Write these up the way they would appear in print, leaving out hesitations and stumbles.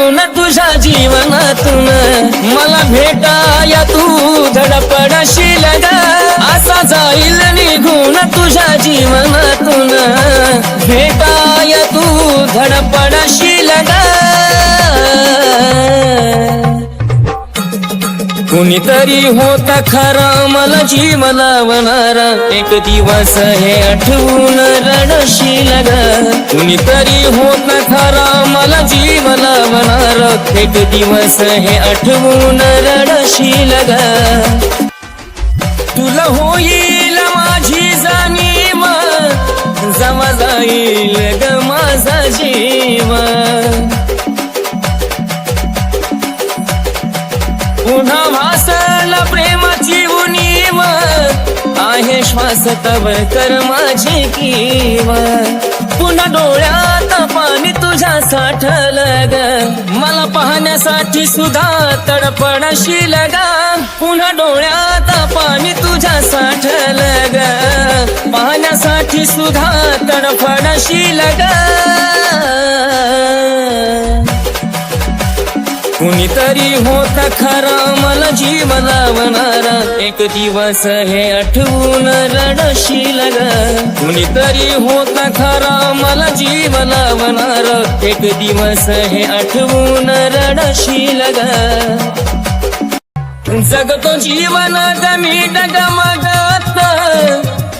निघून तुझ्या जीवनातून मला भेटाया तू धडपडशील ग असा जाईल निघून तुझ्या जीवनातून भेटाया तू धडपडशील ग कुणीतरी होता खरा मला जीव लावणारा एक दिवस हे आठवून रडशील ग कुणीतरी होता खरा मला जीव लावणारा एक दिवस हे आठवून रडशील ग तुला होईल माझी जाणीव जमा जाईल ग माझा जीव पुन्हा भासल प्रेमाची उणीव आहे श्वास तव कर माझी कीव पुन्हा डोळ्यात पाणी तुझ्या साठलं ग मला पाहण्यासाठी सुद्धा तडपडशील ग पुन्हा डोळ्यात पाणी तुझ्या साठलं ग पाहण्यासाठी सुद्धा तडपडशील ग कुणीतरी होता खरा मला जीव लावणारा एक दिवस हे आठवून रडशील ग कुणीतरी होता खरा मला जीव लावणारा एक दिवस हे आठवून रडशील ग जगतो जीवन मी डगमगत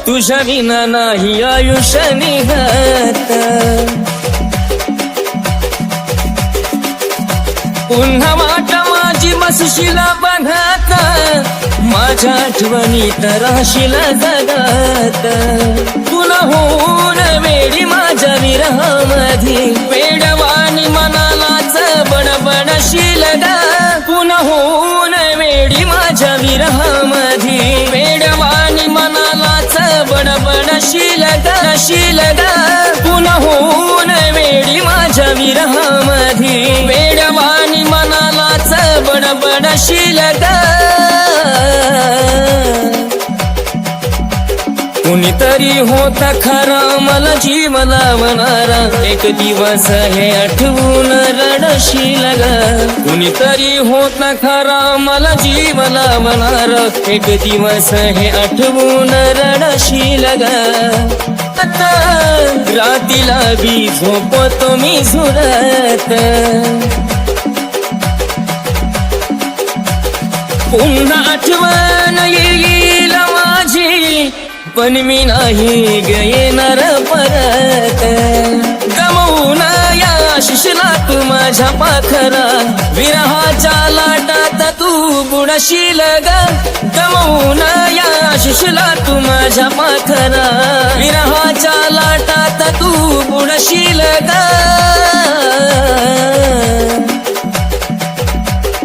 तुझ्या विना नाही आयुष्य निघत पुन्हा वाट माझी बसशील बघत माझ्या आठवणीत राहशील जगत पुन्हा होऊन वेडी माझ्या विरहामध्ये वेडवानी मनालाच बडबडशील ग पुन्हा होऊन वेडी माझ्या विरहामध्ये वेडवानी मनालाच बडबडशील ग पुन्हा होऊन वेडी माझ्या विरहामध्ये वेडवानी मनालाच बडबडशील ग कुणीतरी होता खरा मला जीव लावणारा एक दिवस हे आठवून रडशील ग कुणीतरी होता खरा मला जीव लावणारा एक दिवस हे आठवून रडशील ग रातीला बी झोपतो मी झुरत पुन्हा आठवण येईल माझी पण मी नाही येणार परत गमवून या आशिषला तू माझ्या पाखरा विरहाच्या लाटात तू बुडशील ग गमवून या आशिषला तू माझ्या पाखरा विरहाच्या लाटात तू बुडशील ग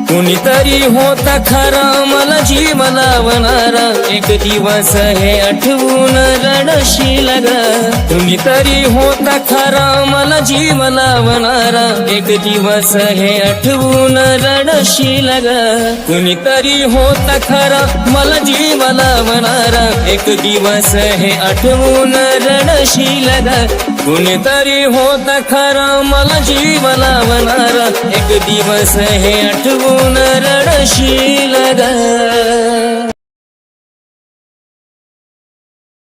कुणीतरी होता खरा मला जीव लावणारा एक दिवस हे आठवून रडशील ग कुणीतरी होता खरा मला जीव लावणारा एक दिवस हे आठवून रडशील ग कुणीतरी होता खरा मला जीव लावणारा एक दिवस हे आठवून रडशील ग कुणीतरी होता खरा मला जीव लावणारा एक दिवस हे आठवून रडशील ग